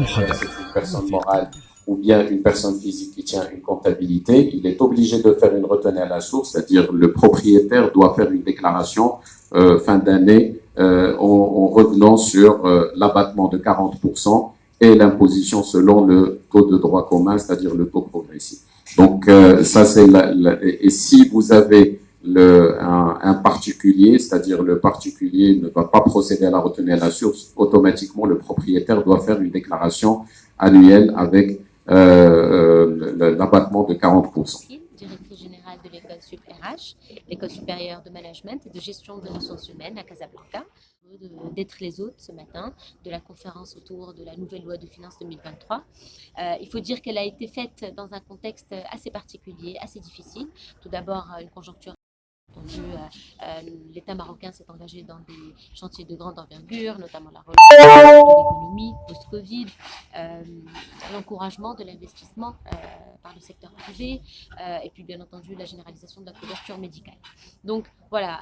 c'est une personne morale ou bien une personne physique qui tient une comptabilité, il est obligé de faire une retenue à la source, c'est-à-dire le propriétaire doit faire une déclaration fin d'année en revenant sur l'abattement de 40% et l'imposition selon le taux de droit commun, c'est-à-dire le taux progressif. Donc ça c'est et si vous avez un particulier, c'est-à-dire le particulier ne va pas procéder à la retenue à la source, automatiquement le propriétaire doit faire une déclaration annuelle avec l'abattement de 40%. Directrice générale de l'école Sup RH, l'école supérieure de management et de gestion des ressources humaines à Casablanca, d'être les hôtes ce matin de la conférence autour de la nouvelle loi de finances 2023. Il faut dire qu'elle a été faite dans un contexte assez particulier, assez difficile. Tout d'abord, une conjoncture. L'État marocain s'est engagé dans des chantiers de grande envergure, notamment la relance de l'économie post-Covid, l'encouragement de l'investissement par le secteur privé et puis bien entendu la généralisation de la couverture médicale. Donc voilà,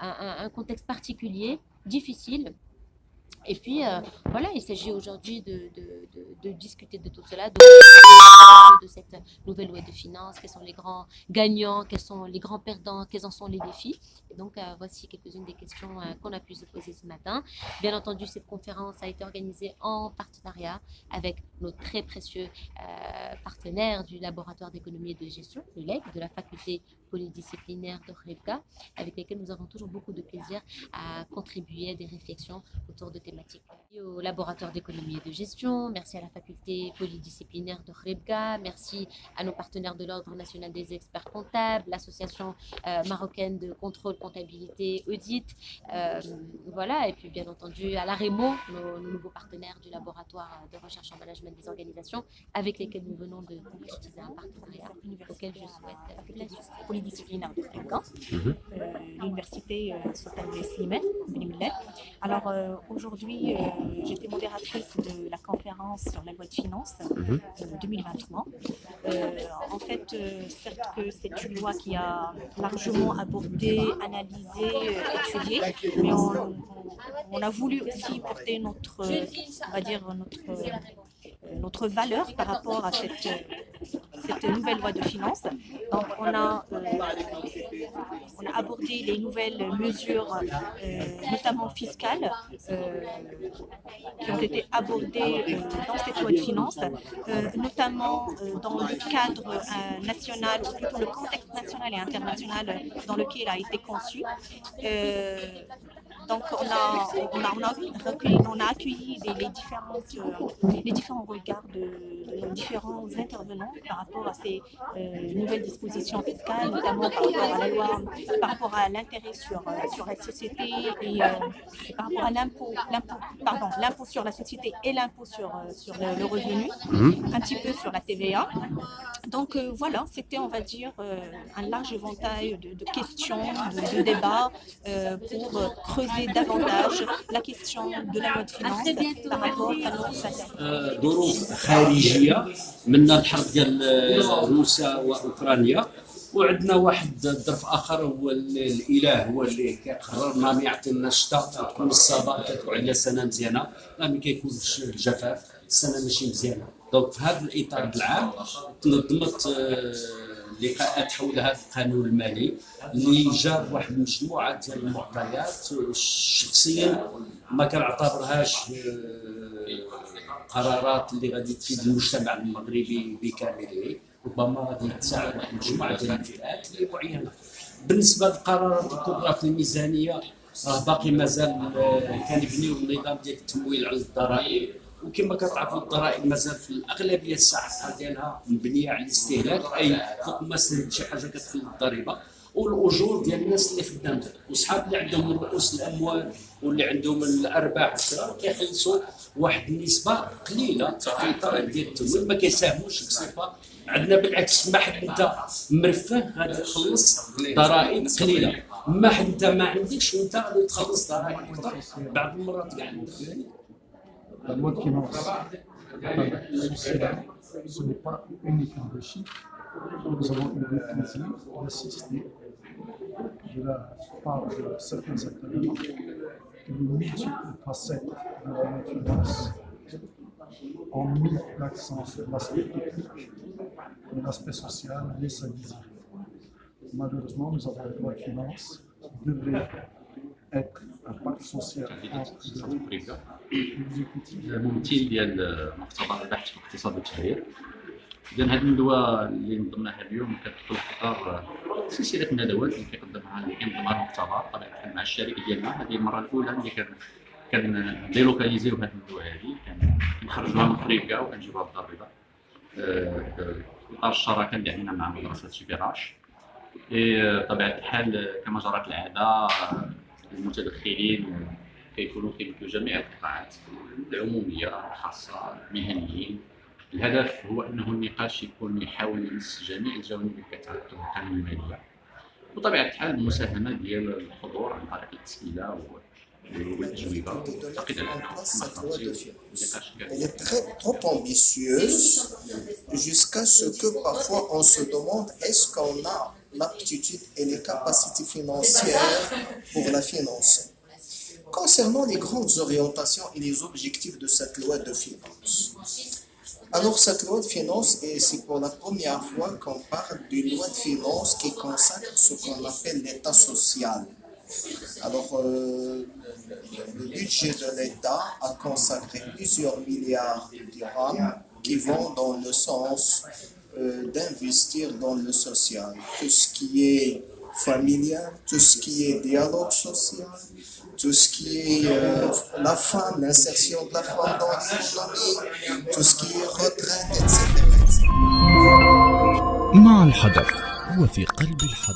un contexte particulier, difficile. Et puis voilà, il s'agit aujourd'hui de discuter de tout cela, de cette nouvelle loi de finances, quels sont les grands gagnants, quels sont les grands perdants, quels en sont les défis. Et donc voici quelques-unes des questions qu'on a pu se poser ce matin. Bien entendu, cette conférence a été organisée en partenariat avec nos très précieux partenaires du laboratoire d'économie et de gestion, le LEG, de la faculté polydisciplinaire de Rebka, avec lesquels nous avons toujours beaucoup de plaisir à contribuer à des réflexions autour de thématiques. Au laboratoire d'économie et de gestion, merci à la faculté polydisciplinaire de Rebka, merci à nos partenaires de l'Ordre national des experts comptables, l'association marocaine de contrôle, comptabilité, audit, voilà, et puis bien entendu à l'AREMO, nos nouveaux partenaires du laboratoire de recherche en management des organisations, avec lesquels nous venons de concrétiser un partenariat auquel je souhaite polydisciplinaire de Rebka, l'université Sultan Slimane. Alors aujourd'hui, j'étais modératrice de la conférence sur la loi de finances 2023. En fait, certes que c'est une loi qui a largement abordé, analysé, étudié, mais on a voulu aussi porter notre, on va dire, notre valeur par rapport à cette nouvelle loi de finances. Donc on a abordé les nouvelles mesures, notamment fiscales, qui ont été abordées dans cette loi de finances, notamment dans le cadre national, ou plutôt le contexte national et international dans lequel a été conçu. Donc on a accueilli les différents regards de nos différents intervenants par rapport à ces nouvelles dispositions fiscales, notamment par rapport à la loi, par rapport à l'intérêt sur la société et par rapport à l'impôt sur la société et l'impôt sur le revenu, un petit peu sur la TVA. Donc voilà, c'était, on va dire, un large éventail de questions, de débats pour creuser davantage la question de la loi de finances par rapport à notre statut. ظروف خارجيه منها الحرب ديال روسيا واوكرانيا، وعندنا واحد الظرف اخر هو الاله هو اللي كيقرر ما يعطينا الشتاء تكون الصباح كتكون عندنا سنه مزيانه، ما كيكونش الجفاف السنه ماشي مزيانه. دونك في هذا الاطار العام تنظمت لقاءات حول هذا القانون المالي اللي جاب واحد المجموعه ديال المعطيات شخصيا ما كنعتبرهاش قرارات اللي غادي تفيد المجتمع المغربي بكامله، ربما غادي تساعد واحد المجموعه ديال الفئات اللي معينه. بالنسبه للقرارات الكبرى في الميزانيه راه باقي مازال كنبنيو النظام ديال التمويل على الضرائب، وكما كتعرفوا الضرائب مازال في الاغلبيه الساعه ديالها مبنيه على الاستهلاك، اي فوق ما سند شي حاجه كتدخل الضريبه، والاجور ديال الناس اللي خدامت وصحاب اللي عندهم رؤوس الاموال واللي عندهم الارباح كيخلصوا واحد النسبه قليله في الضرائب ديال التمويل، ما كيساهموش بصفه. عندنا بالعكس ما حد انت مرفه غادي تخلص ضرائب قليله، ما حد انت ما عندكش وانت غادي تخلص ضرائب اكثر بعض المرات كاع عندك. La loi de finances, ce n'est pas uniquement des chiffres. Nous avons eu le plaisir d'assister de la part de certains acteurs aux multiples facettes de la loi de finances ont mis l'accent sur l'aspect technique et l'aspect social laisse à désirer. Malheureusement, nous avons une loi de finances qui devrait être un pacte social entre l'exécutif. الممثل ديال مختبر البحث في الاقتصاد والتغيير. إذا هذه الندوة اللي نظمناها اليوم كتدخل في إطار سلسلة ندوات اللي كينظمها المختبر بطبيعة الحال مع الشريك ديالنا. هذه المرة الأولى اللي كنديلوكاليزيو هذه الندوة هذه، كنخرجوها من أفريقيا وكنجيبوها بالدار البيضاء في إطار الشراكة اللي عندنا مع مدرسة شيبيراش. بطبيعة الحال كما جرت العادة المتدخلين كيكونوا في جميع القطاعات العمومية الخاصة المهنيين. الهدف هو أنه النقاش يكون يحاول يمس جميع الجوانب اللي كتعلق بالقانون المالية، وبطبيعة الحال المساهمة ديال الحضور عن طريق الأسئلة والأجوبة. أعتقد Elle est trop ambitieuse jusqu'à ce que parfois on se demande est-ce qu'on a l'aptitude et les capacités financières pour la financer. Concernant les grandes orientations et les objectifs de cette loi de finances. Alors cette loi de finances, et c'est pour la première fois qu'on parle d'une loi de finances qui consacre ce qu'on appelle l'État social. Alors le budget de l'État a consacré plusieurs milliards de dirhams qui vont dans le sens d'investir dans le social. Tout ce qui est familial, tout ce qui est dialogue social, tout ce qui est la femme, l'insertion de la femme dans l'économie, tout ce qui est retraite, etc. مع الحدث وفي قلب الحدث.